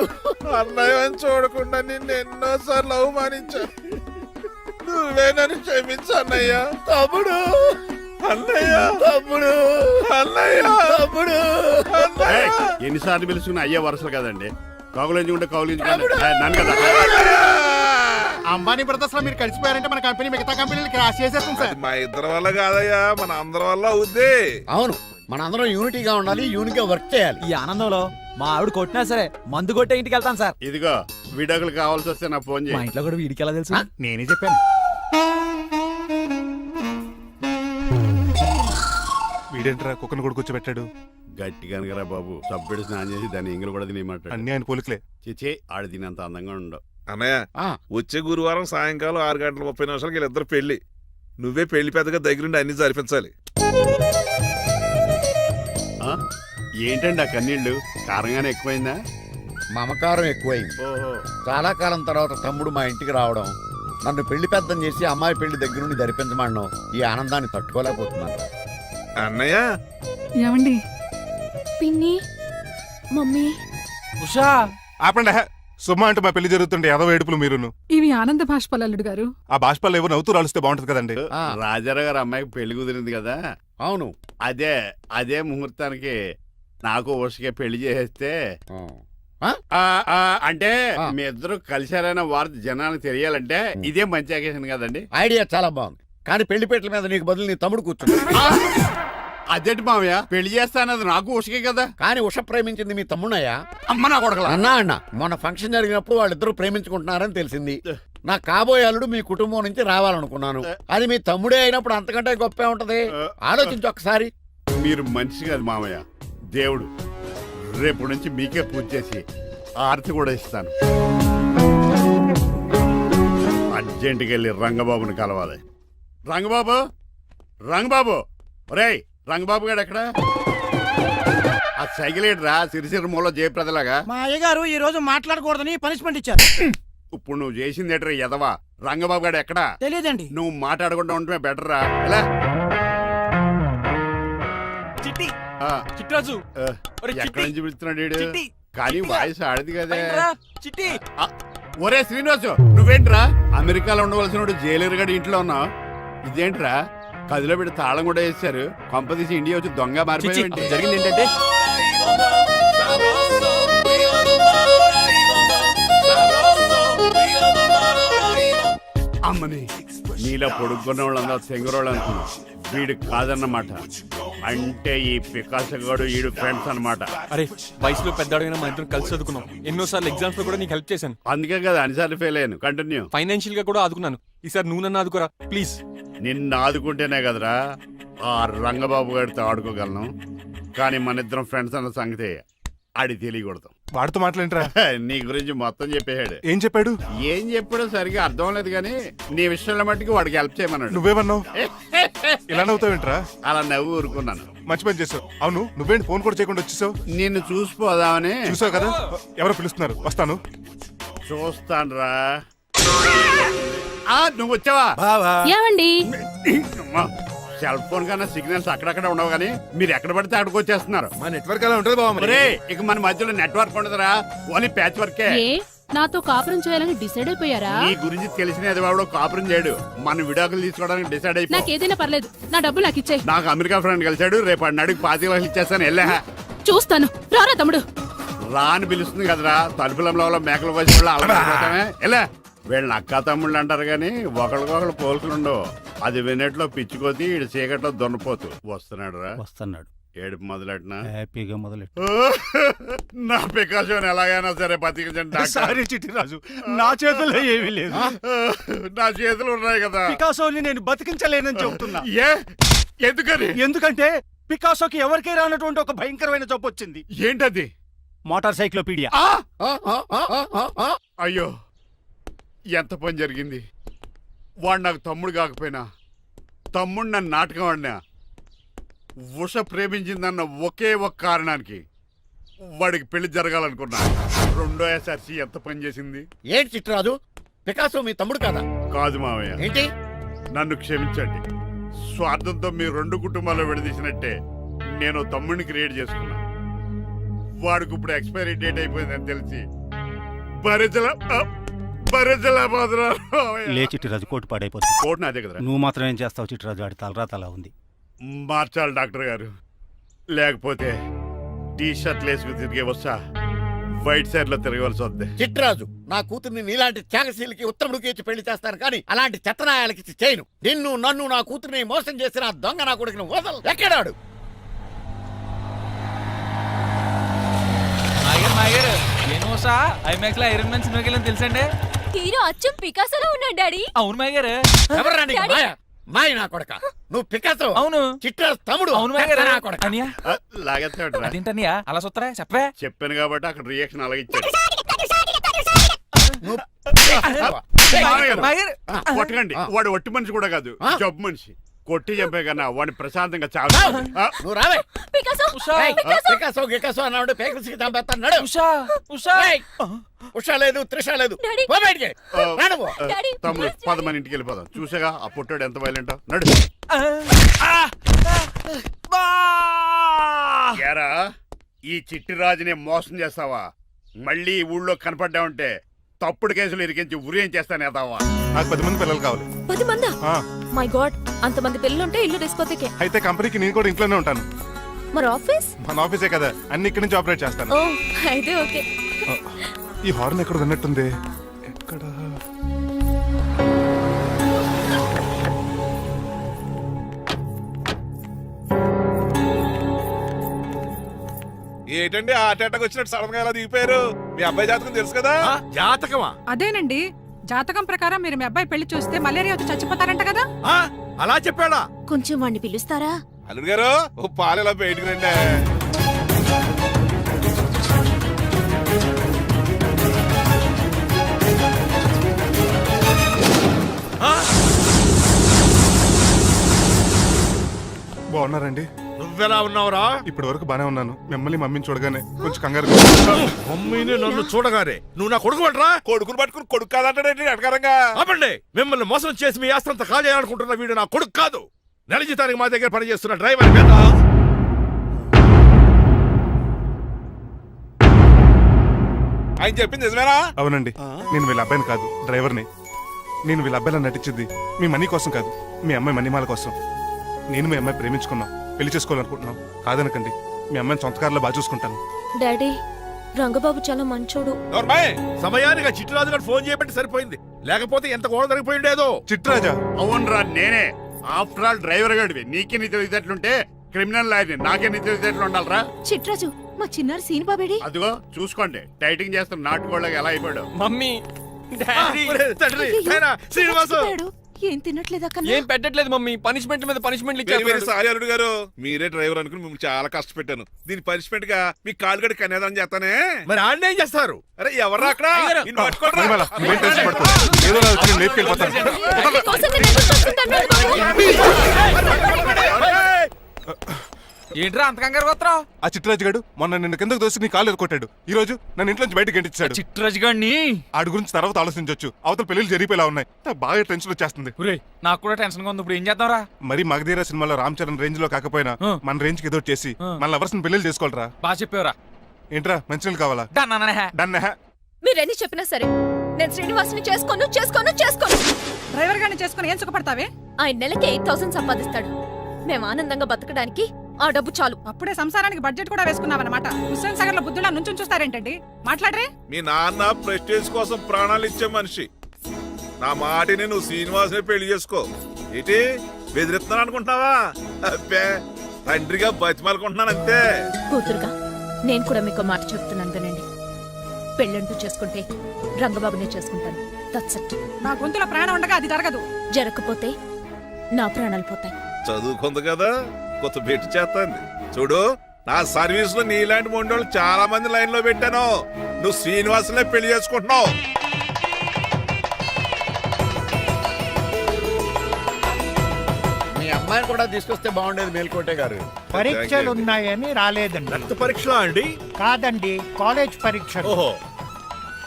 అన్నయ్య చూడకుండా నిన్ను ఎన్నోసార్లు అవమానించాను, నువ్వే నన్ను క్షమించు అన్నయ్య. తమ్ముడు, అన్నయ్య, తమ్ముడు, అన్నయ్య, తమ్ముడు. అన్నయ్య. ఎన్నిసార్లు పిలుచుకున్న అయ్యే వరుసలు కదండి. కౌగులించుకుంటే కౌగులించుకోండి. నన్ను కదా. అంబానీ బ్రదర్స్ లో మీరు కలిసిపోయారంటే మన కంపెనీ మిగతా కంపెనీలు క్రాష్ చేసేస్తుంది సార్. మా ఇద్దరి వల్ల కాదయ్యా, మన అందరి వల్ల అవుద్ది. అవును, మనందరం యూనిటీగా ఉండాలి, యూనిట్గా వర్క్ చేయాలి. ఈ ఆనందంలో మా ఆవిడ కొట్టినా సరే మందు కొట్టే ఇంటికి వెళ్తాను సార్. ఇదిగో విడాకులు కావాల్సి వస్తే నాకు ఫోన్ మా చేయి. ఇంట్లో కూడా వీడికి ఎలా తెలుసు? నేనే చెప్పాను. వీడేంట్రా కుక్కను కూడా కూర్చోబెట్టాడు? గట్టిగా అనగరా బాబు, సబ్బుడు స్నానం చేసి దాన్ని ఎంగిలి కూడా తినేయమంటాడు. అన్ని ఆయన పోలికలే. చిచే, ఆడు తినంత అందంగా ఉండవు. అన్నయ్య, వచ్చే గురువారం సాయంకాలం 6:30 వీళ్ళిద్దరు పెళ్లి. నువ్వే పెళ్లి పెద్దగా దగ్గరుండి అన్ని జరిపించాలి. ఏంటండి ఆ కన్నీళ్ళు? కారంగానే ఎక్కువైందా? మమకారం ఎక్కువైంది. ఓహో, చాలా కాలం తర్వాత తమ్ముడు మా ఇంటికి రావడం, నన్ను పెళ్లి పెద్దం చేసి అమ్మాయి పెళ్లి దగ్గర నుండి ధరిపించమనడం, ఈ ఆనందాన్ని తట్టుకోలేకపోతున్నాను. అన్నయ్య, ఏమండి, పిన్ని, మమ్మీ, ఉషా, ఆపండి. సుమ్మ అంటే మా పెళ్లి జరుగుతుంటే ఎదవ ఏడుపులు మీరును. ఇవి ఆనంద బాష్పాలు అల్లుడు గారు. ఆ బాష్పాలు ఏవో నవ్వుతూ రాలిస్తే బాగుంటది కదండి. రాజారావు గారు అమ్మాయికి పెళ్లి కుదిరింది కదా. అవును, అదే ముహూర్తానికి నాకు ఉషకే పెళ్లి చేసేస్తే, అంటే మీ ఇద్దరు కలిశారైన వార్త జనానికి తెలియాలంటే ఇదే మంచి అకేషన్ కదండి. ఐడియా చాలా బాగుంది, కానీ పెళ్లిపేటల మీద నీకు బదులు నీ తమ్ముడు కూర్చుంది. అదేంటి మామయ్య, పెళ్లి చేస్తానది నాకు ఉషకే కదా. కానీ ఉష ప్రేమించింది మీ తమ్ముడయ్యా. అమ్మ నా కొడకలా. అన్న మొన్న ఫంక్షన్ జరిగినప్పుడు వాళ్ళిద్దరూ ప్రేమించుకుంటున్నారని తెలిసింది. నా కాబోయే అల్లుడు మీ కుటుంబం నుంచి రావాలనుకున్నాను. అది మీ తమ్ముడే అయినప్పుడు అంతకంటే గొప్పే ఉంటది. ఆలోచించు ఒక్కసారి. మీరు మనిషి కాదు మామయ్య, దేవుడు. రేపు నుంచి మీకే పూజ చేసి ఆర్తి కూడా ఇస్తాను. అర్జెంటుకి వెళ్ళి రంగబాబుని కలవాలి. రంగబాబు, ఒరేయ్ రంగబాబు గారు ఎక్కడ? ఆ సైకిల్ రా సిరిసిరి మూల జయప్రదలాగా. మా అయ్యగారు ఈ రోజు మాట్లాడకూడదని పనిష్మెంట్ ఇచ్చారు. ఇప్పుడు నువ్వు చేసింది ఎట్రా ఎదవా? రంగబాబు గారు ఎక్కడా? తెలియదండి. నువ్వు మాట్లాడకుండా ఉంటే బెటర్ రా. ఎలా చిట్టి, చిట్రాజు, ఎక్కడి నుంచి పిలుస్తున్నాడు వీడు? కానీ వాయిస్ ఆడది కదా. చిట్టి, ఒరే శ్రీనివాసు, నువ్వేంట్రా అమెరికాలో ఉండవలసిన జైలర్ గడి ఇంట్లో ఉన్నావు? ఇదేంట్రా కదిలో పెట్టి తాళం కూడా వేశారు. కొంపదీసి ఇండియా వచ్చి దొంగ మారిపోయింది. జరిగింది ఏంటంటే అమ్మని నీలో పొడుక్కున్న వాళ్ళందరూ తెంగురోళ్ళు అనుకున్నా వీడు కాదన్నమాట. అంటే ఈ పికాసో గాడు ఈడు ఫ్రెండ్స్ అన్నమాట. అరే వయసులో పెద్దవాడైనా మా ఇద్దరం కలిసి చదువుకున్నాం. ఎన్నోసార్లు ఎగ్జామ్స్ లో కూడా నీకు హెల్ప్ చేశాను. అందుకే కదా అన్నిసార్లు ఫెయిల్ అయ్యాను. కంటిన్యూ. ఫైనాన్షియల్ గా కూడా ఆదుకున్నాను. ఈసారి నువ్వు నన్ను ఆదుకోరా ప్లీజ్. నిన్ను ఆదుకుంటేనే కదరా ఆ రంగబాబు గారితో ఆడుకోగలను. కానీ మన ఇద్దరం ఫ్రెండ్స్ అన్న సంగతి ఆడి తెలియకూడదు. వాడితో మాట్లాడరా? నీ గురించి మొత్తం చెప్పేశాడు. ఏం చెప్పాడు? ఏం చెప్పాడో సరిగా అర్థం లేదు కానీ నీ విషయంలో మట్టుకు వాడికి హెల్ప్ చేయమన్నాడు. నువ్వేమన్నావు? ఇలా నవ్వుతావేంట్రా? అలా నవ్వు ఊరుకున్నాను. మంచి పని చేసావు. అవును నువ్వేంటి ఫోన్ కూడా చేయకుండా వచ్చేసావు? నిన్ను చూసిపోదామని. చూసావు కదా ఎవరో పిలుస్తున్నారు, వస్తాను. చూస్తానురా. నువ్వు వచ్చావా? ఏమండి సెల్ ఫోన్ కన్నా సిగ్నల్స్ అక్కడక్కడ ఉండవు కానీ మీరు ఎక్కడ పడితే అక్కడికి వచ్చేస్తున్నారు. మా నెట్వర్క్ అలా ఉంటుంది బాబు. ఒరే, ఇక మన మధ్యలో నెట్వర్క్ ఉండదురా, ఓన్లీ ప్యాచ్ వర్కే. నాతో కాపురం చేయాలని డిసైడ్ అయిపోయారా? నీ గురించి తెలిసిన ఎదవాడు కాపురం చేయడు. మన విడాకులు తీసుకోవడానికి డిసైడ్ అయిపో. నాకేదైనా పర్లేదు, నా డబ్బు నాకు ఇచ్చే. నాకు అమెరికా ఫ్రెండ్ కలిశాడు, రేపు అడిగి 25 లక్షలు ఇచ్చేస్తాను. వెళ్ళా చూస్తాను. రారా తమ్ముడు. రాని పిలుస్తుంది కదరా, తలుపులంలో మేకలు వచ్చి అలవాటమే. ఎలా వీళ్ళని అక్క తమ్ముళ్ళు అంటారు కానీ ఒకరికొకరు పోల్చులు ఉండవు. అది వినట్లో పిచ్చుకోతి, ఇటు చీకట్లో దొన్నపోతు. వస్తున్నాడు రా. వస్తున్నాడు. ఏడుపు మొదలెట్నా? హ్యాపీగా మొదలెట్టు. నా పికాసోని ఎలాగైనా సరే బతికించండి. సారీ చిట్టిరాజు, నా చేతుల్లో ఏమీ లేదు. నా చేతులు ఉన్నాయి కదా. పికాసోని నేను బతికించలేనని చెబుతున్నా. ఎందుకని? ఎందుకంటే పికాసోకి ఎవరికీ రానటువంటి ఒక భయంకరమైన జబ్బు వచ్చింది. ఏంటది? Motor cyclopaedia. అయ్యో, ఎంత పని జరిగింది. వాడు నాకు తమ్ముడు కాకపోయినా తమ్ముడు నన్ను నాటకం ఆడినా ఉష ప్రేమించిందన్న ఒకే ఒక కారణానికి వాడికి పెళ్లి జరగాలనుకున్నా. రెండో ఎస్ఆర్సి ఎంత పని చేసింది. ఏంటి చిట్రాజు, పికాసో మీ తమ్ముడు కదా? కాదు మావయ్య. ఏంటి? నన్ను క్షమించండి. స్వార్థంతో మీ రెండు కుటుంబాలు విడదీసినట్టే నేను తమ్ముడిని క్రియేట్ చేసుకున్నా. వాడికి ఇప్పుడు ఎక్స్పైరీ డేట్ అయిపోయిందని తెలిసి లే చిట్టిరాజు, కోటు పాడైపోతుంది. కోట్ నాదే కదరా. నువ్వు మాత్రం ఏం చేస్తావు చిట్టిరాజు? ఆడి తలరా తలా ఉంది. మార్చాలి డాక్టర్ గారు, లేకపోతే టీ షర్ట్లు వేసుకు తిరిగే వస్తా వైట్ సైడ్ లో తిరగవలసి వద్దే. చిట్రాజు, నా కూతుర్ని నీలాంటి త్యాగశీలకి ఉత్తముడికి ఇచ్చి పెళ్లి చేస్తాను కానీ అలాంటి చెత్తనాయాలకి ఇచ్చి చేయను. నిన్ను నన్ను నా కూతుర్ని మోసం చేసిన దొంగ నా కొడుకుని వదలు. ఎక్కడాడు? ఏనోసా ఐమాక్స్ లో ఐరన్ మ్యాన్ సినిమాకి వెళ్ళని తెలుసండి. హీరో అచ్చం పికాసోలో ఉన్నాడు డాడీ. అవును మాయగారు. ఎవరు నీకు మాయ? మాయ నా కొడక. నువ్వు పికాసో. అవును. చిట్రాజు తమ్ముడు. అవును మాయగారు. నా కొడక. అనియా లాగేస్తాడు. అదేంటనియా అలా చూస్తారా? చెప్పే. చెప్పాను కాబట్టి అక్కడ రియాక్షన్ అలాగే ఇచ్చాడు. కొట్టకండి, వాడు ఒట్టి మనిషి కూడా కాదు, జబ్బు మనిషి. కొట్టి చంపే కన్నా వాడిని ప్రశాంతంగా చావు. నువ్వు రావే. పికాసో పికాసో గికాసో అన్నాడు. పేకల్స్కి చంపేస్తాడు. ఉషా ఉషా ఉషా లేదు, త్రిష లేదు. డాడీ. పో బయటికి. రా నువ్వు. డాడీ, తమ్ముడు ప్లీజ్ 10 మంది ఇంటికి వెళ్ళిపోదాం. చూసాగా ఆ పుట్టాడు ఎంత వైలెంట్. నడు. ఏరా, ఈ చిట్టిరాజుని మోసం చేస్తావా? మళ్ళీ ఈ ఊళ్ళో కనపడ్డావంటే తప్పుడు కేసులు ఇరికించి ఉరేం చేస్తాను ఎదావా. నాకు 10 మంది పిల్లలు కావాలి. 10 మందా? ఆ, మై గాడ్, అంతమంది పిల్లలుంటే ఇల్లు డిస్కోతికే. అయితే కంపెనీకి నేను కూడా ఇంట్లోనే ఉంటాను. మరి ఆఫీస్? మన ఆఫీసే కదా, అన్ని ఇక్కడి నుంచి ఆపరేట్ చేస్తాను. ఓ అయితే ఓకే. ఈ హార్న్ ఎక్కడ విన్నట్టుంది. ఎక్కడ? ఏంటండి ఆ అటాక్ వచ్చినట్టు సడన్ గా ఎలా దిగిపోయారు? మీ అబ్బాయి జాతకం తెలుసు కదా? జాతకమా? అదేనండి, జాతకం ప్రకారం మీరు మీ అబ్బాయి పెళ్లి చూస్తే మలేరియా వచ్చి చచ్చిపోతారంట కదా. అలా చెప్పాడా? కొంచెం వాడిని పిలుస్తారా? అల్లుడు గారు ఓ పాలు ఇలా బయటకు రండి. బాగున్నారండి? నువ్వెలా ఉన్నావురా? ఇప్పటి వరకు బానే ఉన్నాను. మిమ్మల్ని మమ్మీని చూడగానే కొంచెం కంగారు. మమ్మీని నన్ను చూడగానే నువ్వు నా కొడుకు పడరా? కొడుకుని పట్టుకుని కొడుకు కాదంటాడేంటి అటకారంగా? ఆపండి. మిమ్మల్ని మోసం చేసి మీ ఆస్తంతా కాల్ చేయాలనుకుంటున్న వీడు నా కొడుకు కాదు. నెల జీతానికి మా దగ్గర పనిచేస్తున్న డ్రైవర్ మీద. ఆయన చెప్పింది నిజమేనా? అవునండి, నేను వీళ్ళ అబ్బాయిని కాదు, డ్రైవర్ని. నేను వీళ్ళ అబ్బాయిలా నటించింది మీ మనీ కోసం కాదు, మీ అమ్మాయి మణిమాల కోసం. నేను మీ అమ్మాయి ప్రేమించుకున్నాం, పెళ్లి చేసుకోవాలనుకుంటున్నాం. కాదనకండి, మీ అమ్మాయిని సొంత కారులో బాగా చూసుకుంటాను. డాడీ, రంగబాబు చాలా మంచోడు. నోర్మాయ్, సమయానికి చిట్టురాజు గారు ఫోన్ చేయబట్టి సరిపోయింది, లేకపోతే ఎంత గోడ జరిగిపోయిండేదో. చిట్రాజా అవునరా నేనే. ఆఫ్టర్ ఆల్ డ్రైవర్ గడివి నీకే నీ తెలివితేటలుంటే క్రిమినల్ లాయర్ని నాకే నీ తెలివితేటలు ఉండాలరా. చిట్రాజు, మా చిన్నారి సీన్ బాబేడి. అదిగో చూసుకోండి, టైటింగ్ చేస్తున్న నాటుకోళ్ళగా ఎలా అయిపోయాడు. మమ్మీ డాడీ తండ్రి, నాయనా, శ్రీనివాసు. ఏం తినట్లేదా కన్నా? ఏం పెట్టట్లేదు మమ్మీ, పనిష్మెంట్ మీద పనిష్మెంట్ వెరీ వెరీ సారీ అల్లుడు గారు, మీరే డ్రైవర్ అనుకుని మిమ్మల్ని చాలా కష్టపెట్టాను. దీని పనిష్మెంట్ గా మీ కాలు గడి కన్యాదానం చేస్తానే. మరి ఆడిని ఏం చేస్తారు? అరే ఎవరు అక్కడ? నిన్ను పట్టుకోరా. మహిమల, నువ్వేం టెన్షన్ పడకు. ఏదో రోజు వచ్చి నేను లేపుకెళ్ళిపోతాను. ఏంట్రా అంత కంగారు పోతున్నావు? ఆ చిట్రాజు గారు మొన్న నిన్ను కిందకు దోసి నీ కాలు కొట్టాడు. ఈ రోజు నన్ను ఇంట్లోంచి బయటకు గంటించాడు. చిట్రాజు గారిని ఆడి గురించి తర్వాత ఆలోచించవచ్చు. అవతల పెళ్లిళ్ళు జరిగిపోయేలా ఉన్నాయి. నాకు బాగా టెన్షన్ వచ్చేస్తుంది. నాకు కూడా టెన్షన్ గా ఉంది. ఇప్పుడు ఏం చేద్దాంరా? మరి మగధీర సినిమాలో రామ్ చరణ్ రేంజ్ లో కాకపోయినా మన రేంజ్ కి ఏదో చేసి మన లవర్స్ పెళ్లి చేసుకోవాలరా. బాగా చెప్పేవరా. ఏంట్రా మంచినీళ్ళు కావాలా? డన్. మీరెన్ని చెప్పినా సరే నేను శ్రీనివాసుని చేసుకోను. డ్రైవర్ గారిని చేసుకుని ఏం సుఖపడతావే? ఆయన నెలకి 8,000 సంపాదిస్తాడు. మేము ఆనందంగా బతకడానికి ఆ డబ్బు చాలు. అప్పుడే సంసారానికి బడ్జెట్ కూడా వేసుకున్నావన్నమాట. హుస్సేన్ సాగర్ లో బుద్ధులా నుంచి చూస్తారేంటండి? మాట్లాడరే. మీ నాన్న ప్రెస్టేజ్ కోసం ప్రాణాలు ఇచ్చే మనిషి. నా మాటిని నువ్వు శ్రీనివాసుని పెళ్లి చేసుకో. ఏంటి బెదిరిస్తున్నాను అనుకుంటున్నావా? అబ్బే, తండ్రిగా బతిమాలకుంటున్నాను అంతే. కూతురుగా నేను కూడా మీకు మాట చెప్తున్నాను వినండి. పెళ్ళంటూ చేసుకుంటే రంగబాబునే చేసుకుంటాను. That's it. నా గొంతులో ప్రాణం ఉండగా అది జరగదు. జరగకపోతే నా ప్రాణాలు పోతాయి. చదువుకుంది కదా, కొత్త బెట్టి చేస్తాను. చూడు, నా సర్వీస్ లో నీలాంటి మొండోళ్ళు చాలా మంది లైన్ లో పెట్టాను. నువ్వు శ్రీనివాసులే పెళ్లి చేసుకుంటున్నావు. మీ అమ్మాయిని కూడా తీసుకొస్తే బాగుండేది మేల్కోటే గారు. పరీక్షలు ఉన్నాయని రాలేదండి. రక్త పరీక్షలా అండి? కాదండి, కాలేజ్ పరీక్ష. ఓహో,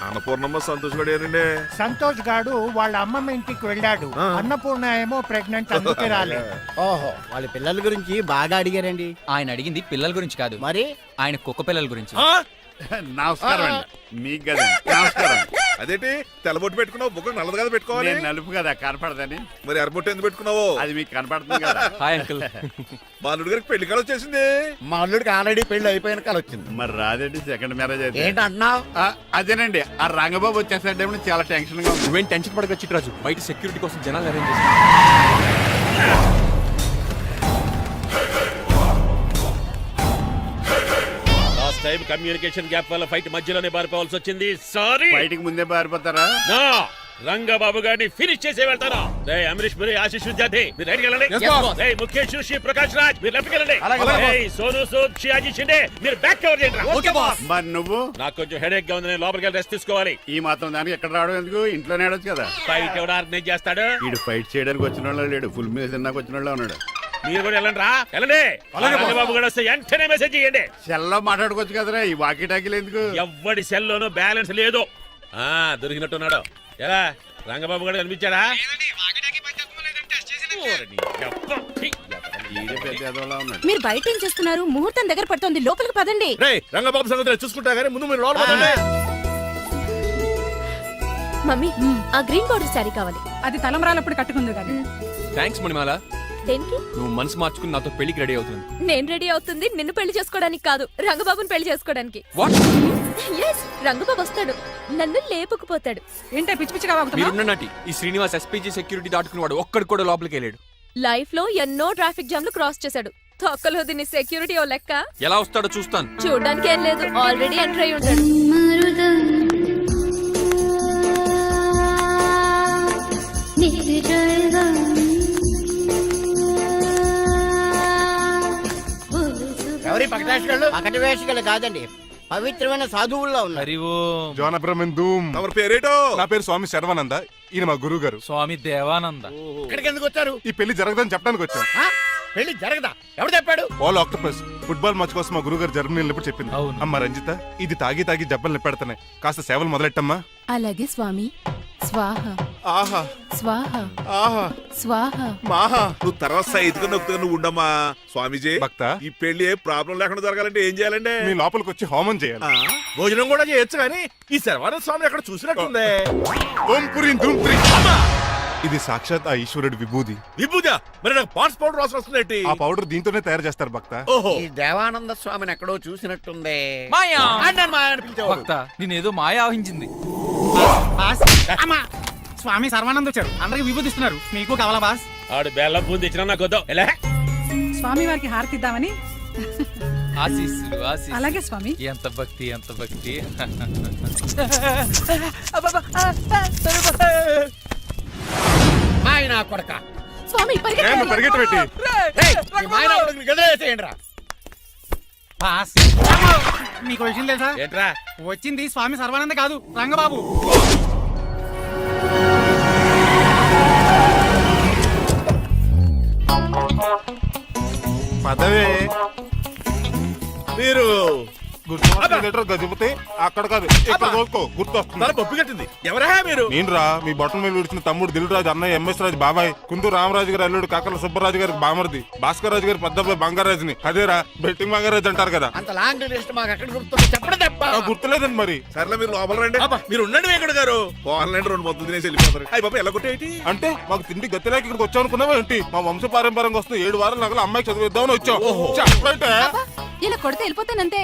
అన్నపూర్ణమ్మ సంతోష్ గడేనండి. సంతోష్ గాడు వాళ్ళ అమ్మమ్మ ఇంటికి వెళ్ళాడు. అన్నపూర్ణ ఏమో ప్రెగ్నెంట్, అందుకే రాలేదు. ఓహో, వాళ్ళ పిల్లల గురించి బాగా అడిగారండి. ఆయన అడిగింది పిల్లల గురించి కాదు, మరి ఆయన కుక్క పిల్లల గురించి. నమస్కారం అండి. మీకు కదా నమస్కారం. అదేంటి తెల్లబొట్టు పెట్టుకున్నావు? బుక్క నల్లది కదా పెట్టుకోవాలి. నేను నలుపు కదా కనపడదని. మరి ఎర్రబొట్టు ఎందుకు పెట్టుకున్నావు? అది మీకు కనపడుతుంది కదా. Hi uncle. మా అల్లుడు గారికి పెళ్లి కాలం వచ్చేసింది. మా అల్లుడికి ఆల్రెడీ పెళ్లి అయిపోయిన కాలు వచ్చింది. మరి రాదండి సెకండ్ మ్యారేజ్ అయితే. ఏంటంటున్నావు? అదేనండి, ఆ రంగబాబు వచ్చేసరికి చాలా టెన్షన్ గా ఉంది. నువ్వేం టెన్షన్ పడక చిట్రాజు, బయట సెక్యూరిటీ కోసం జనాలు అరేంజ్ చేసి. టైం కమ్యూనికేషన్ గ్యాప్ వల్ల ఫైట్ మధ్యలోనే పారిపోవాల్సి వచ్చింది. సారీ. బయటికి ముందే పారిపోతారా? రంగబాబు గారిని ఫినిష్ చేసే వెళ్తారా? అమరీష్ మీరు ఆశీష్ విద్యార్థి మీరు రైట్కి వెళ్ళండి. ముఖేష్ శ్రీ ప్రకాష్ రాజ్ మీరు లెఫ్ట్కి వెళ్ళండి. సోను సూద్ షియాజీ షిండే మీరు బ్యాక్ కవర్ చేయండి. మరి నువ్వు? నాకు కొంచెం హెడేక్ గా ఉంది, నేను లోపలికి వెళ్ళి రెస్ట్ తీసుకోవాలి. ఈ మాత్రం దానికి ఎక్కడ రావడం ఎందుకు? ఇంట్లోనే ఆడొచ్చు కదా. ఫైట్ ఎవడు ఆర్గనైజ్ చేస్తాడు? వీడు ఫైట్ చేయడానికి వచ్చిన వాళ్ళు లేడు, ఫుల్ మీద తిన్నాక వచ్చిన వాళ్ళు ఉన్నాడు. మీరు కూడా వెళ్ళండి రా, వెళ్ళండి. రంగబాబు గారు వస్తే వెంటనే మెసేజ్ చేయండి. సెల్లో మాట్లాడుకోవచ్చు కదరా, ఈ వాకీ టాకీలు ఎందుకు? ఎవ్వడి సెల్లోనూ బ్యాలెన్స్ లేదు. దొరికినట్టున్నాడు. ఎలా రంగబాబు గారు కనిపించాడా? మీరు బయట ఏం చేస్తున్నారు? ముహూర్తం దగ్గర పడుతోంది, లోపలికి పదండి. రంగబాబు సంగతి చూసుకుంటా గానీ ముందు మీరు లోపల పదండి. మమ్మీ, ఆ గ్రీన్ బార్డర్ శారీ కావాలి. అది తలంబ్రాలప్పుడు కట్టుకుంది కానీ. థ్యాంక్స్ మణిమాల. దేనికి? నువ్వు మనసు మార్చుకుని నాతో పెళ్లికి రెడీ అవుతుంది. నేను రెడీ అవుతుంది నిన్ను పెళ్లి చేసుకోవడానికి కాదు, రంగబాబుని పెళ్లి చేసుకోవడానికి. వాట్? yes, రంగబాబు వస్తాడు, నన్ను లేపుకుపోతాడు. ఏంటే పిచ్చి పిచ్చిగా వాగుతున్నావ్? మీరున్నటి ఈ శ్రీనివాస్ ఎస్పీజీ సెక్యూరిటీ దాటుకుని వాడు ఒక్కడు కూడా లోపలికి వెళ్ళాడు. లైఫ్ లో ఎన్నో ట్రాఫిక్ జామ్లు క్రాస్ చేశాడు. తొక్కలో దీన్ని సెక్యూరిటీ ఓ లెక్క. ఎలా వస్తాడో చూస్తాను. చూడడానికి ఏం లేదు, ఆల్రెడీ ఎంటర్ అయి ఉంటాడు. ఎవరి పకటవేషగాళ్ళు కాదండి, పవిత్రమైన సాధువుల్లో ఉన్నారు. జోన బ్రహ్మేందూమ్. ఎవరి పేరేటో? నా పేరు స్వామి శర్వానంద. ఈయన మా గురువు గారు స్వామి దేవానంద. ఇక్కడికి ఎందుకు వచ్చారు? ఈ పెళ్లి జరగదని చెప్పడానికి వచ్చాం. పెళ్లి జరగదా? ఎవరు చెప్పాడు? పాల్ ఆక్టోపస్ ఫుట్బాల్ మ్యాచ్ కోసం మా గురువు గారు జర్మనీ వెళ్ళినప్పుడు చెప్పింది. అవును. అమ్మ రంజిత, ఇది తాగి తాగి జబ్బలు నిప్పెడుతున్నాయి, కాస్త సేవలు మొదలెట్టమ్మా. అలాగే స్వామి. స్వాహ ఆహా స్వాహ ఆహా స్వాహ. మాహా, నువ్వు తర్వాత సైతుగా నొక్కుతా నువ్వు ఉండమ్మా. స్వామీజీ, భక్త, ఈ పెళ్లి ఏ ప్రాబ్లం లేకుండా జరగాలంటే ఏం చేయాలండి? మీ లోపలికి వచ్చి హోమం చేయాలి. భోజనం కూడా చేయొచ్చు కానీ ఈ శర్వానంద స్వామి ఎక్కడ చూసినట్టుంది. ఓం పురీం ధూమ్ పురీ. ఇది సాక్షాత్ ఆ ఈశ్వరుడి విభూది. విభూజా మరి నాకు పాన్స్ పౌడర్ వాసన వస్తుందేంటి? ఆ పౌడర్ దీంతోనే తయారు చేస్తారు భక్త. ఓహో ఈ దేవానంద స్వామిని ఎక్కడో చూసినట్టుంది. మాయా నన్ను మాయా అని పిలిచేవాడు. భక్త నేనేదో మాయా ఆహించింది. స్వామి సర్వానంద్ వచ్చారు, అందరికి విభూతిస్తున్నారు. మీకు కావాలా బాస్? ఆడు బెల్లం పూంది ఇచ్చినా నాకు వద్దాం ఎలా స్వామి వారికి హారతి ఇద్దామని. ఆశీస్సులు ఆశీస్సులు. అలాగే స్వామి. ఎంత భక్తి ఎంత భక్తి. మాయ నా కొడక. స్వామి పరిగెట్టబెట్టి ఏయ్, ఈ మాయ నా కొడుకుని గదిలేసేయండి రా. బాస్ మీకు విషయం తెలుసా? ఏంట్రా వచ్చింది స్వామి సర్వానంద కాదు, రంగబాబు. పదవే మీరు గజపతి అక్కడ కాదు ఇక్కడ చూసుకో గుర్తు తల వస్తుంది. పప్పు కట్టింది. ఎవరా మీరు? నేను రా మీ బొట్టల మీద విడిచిన తమ్ముడు దిల్ రాజు, అన్నయ్య ఎంఎస్ రాజు బాబాయ్, కుందూరు రామరాజు గారు అల్లుడు కాకల సుబ్బరాజు గారికి బామర్ది, భాస్కర్ రాజు గారి పెద్దబ్బాయి బంగారాజుని. అదేరా బెట్టింగ్ బంగారాజు అంటారు కదా. అంత లాంగ్ లిస్ట్ మాకు ఎక్కడ గుర్తుంది చెప్పడం తప్ప. గుర్తులేదండి మరి. సర్లే మీరు లోపల రండి. మీరు ఉండండి వెంకట గారు. ఆన్లైన్ 2 మొత్తం తినేసి వెళ్ళిపోతారు. అయ్యి బాబా ఎలా కొట్టేటి? అంటే మాకు తిండి గతిలేక ఇక్కడికి వచ్చాం అనుకున్నావా ఏంటి? మా వంశ పారంపర్యంగా వస్తుంది 7 వారాల నగలు అమ్మాయికి చదివిద్దామని వచ్చాం. చెప్పంటే ఇలా కొడితే వెళ్ళిపోతానంతే.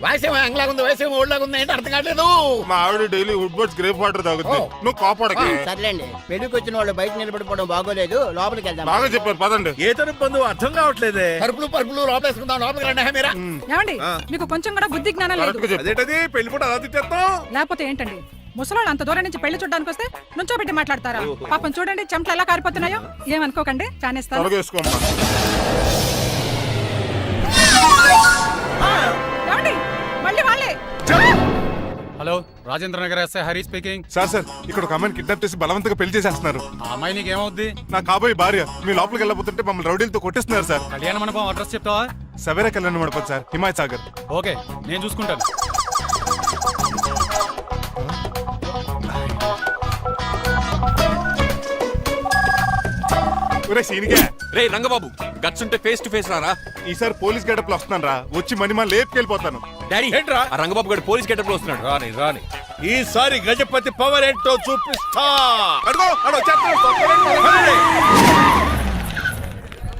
వయసేమో ఎంగ్లాగా ఉంది, వయసేమో ఓల్డ్లాగా ఉంది, ఏంటి అర్థం కావట్లేదు. మా ఆవిడ daily wood birds grape water తాగుతుంది. నువ్వు కాపాడకి. సర్లేండి, పెళ్లికి వచ్చిన వాళ్ళు బయట నిలబడిపోవడం బాగోలేదు, లోపలికి వెళ్దాం. బాగా చెప్పారు పదండి. ఏ తరం బంధువు అర్థం కావట్లేదే. పరుపులు పరుపులు లోపలేసుకుందాం, లోపలికి రండి. మీరా ఏమండి, మీకు కొంచెం కూడా బుద్ధి జ్ఞానం లేదు. కరెక్ట్గా చెప్పు. అదేంటది పెళ్లి పూట అలా తిట్టేస్తాం? లేకపోతే ఏంటండి, ముసలాళ్ళు అంత దూరం నుంచి పెళ్లి చూడడానికి వస్తే నుంచోబెట్టి మాట్లాడతారా? పాపం చూడండి చెమటలు ఎలా కారిపోతున్నాయో. ఏమనుకోకండి, ఫ్యాన్ ఇస్తాను. తొలగేసుకోమ్మా. ఏమండి, మళ్ళీ వాళ్ళే. Hello, Rajendra Nagar SI Hari speaking. Sir ఇక్కడ ఒక అమ్మాయిని కిడ్నాప్ చేసి బలవంతంగా పెళ్లి చేసేస్తున్నారు. ఆ అమ్మాయి నీకు ఏమవుద్ది? నా కాబోయే భార్య. మీ లోపలికి వెళ్ళబోతుంటే మమ్మల్ని రౌడీలతో కొట్టిస్తున్నారు సార్. కళ్యాణ మండపం అడ్రస్ చెప్తావా? సవేరా కళ్యాణ మండపం సార్, హిమాయత్ సాగర్. ఓకే, నేను చూసుకుంటాను. రే రంగబాబు, గట్స్ ఉంటే ఫేస్ టు ఫేస్ రారా. ఈసారి పోలీస్ గెటప్ లో వస్తున్నాను రా. వచ్చి మణిమా లేపుకెళ్ళిపోతాను. డాడీ ఏంట్రా? ఆ రంగబాబు గారు పోలీస్ గెటప్ లో వస్తున్నాడు. రాని రాని ఈసారి గజపతి పవర్ ఏంటో చూపిస్తా. అడుగో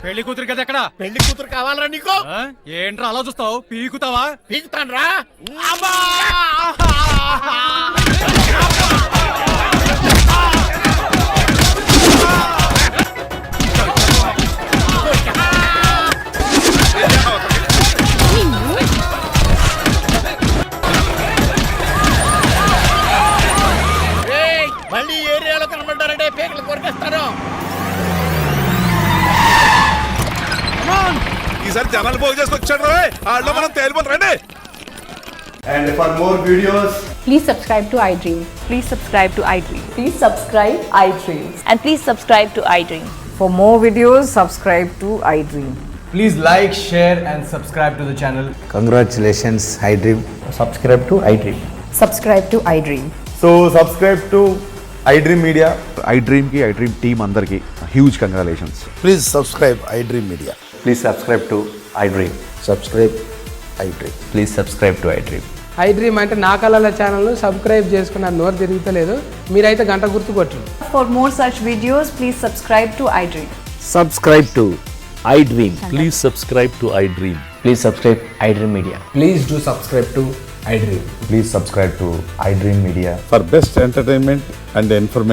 పెళ్లి కూతురు కదా ఎక్కడ? పెళ్లి కూతురు కావాలరా నీకు? ఏంట్రా అలా చూస్తావు? పీకుతావా? పీకుతాను రా. మళ్ళీ ఏరియాలో కనబడ్డారంటే పేకలు కొరికేస్తాను. ఈసారి జనాలు పోగు చేసుకొచ్చాడు వాళ్ళు మనం తేలిపోతాం రండి. And for more videos, Please subscribe to iDream. Please subscribe to iDream. Please subscribe iDream. And please subscribe to iDream. For more videos, subscribe to iDream. please like, share and subscribe to the channel. Congratulations, iDream. Subscribe to iDream. Subscribe to iDream. So subscribe to iDream Media. iDream ki iDream team andarki huge congratulations. Please subscribe iDream Media. Please subscribe to iDream. Subscribe iDream. Please subscribe to iDream. iDream అంటే నా కళల channel subscribe చేసుకున్న నోరు తిరుగుతలేదు. మీరైతే గంట గుర్తు కొట్టండి. For more such videos, please subscribe to iDream. Subscribe to iDream. Please subscribe to iDream. Please subscribe iDream Media. Please do subscribe to iDream. Please subscribe to iDream Media. For best entertainment and information.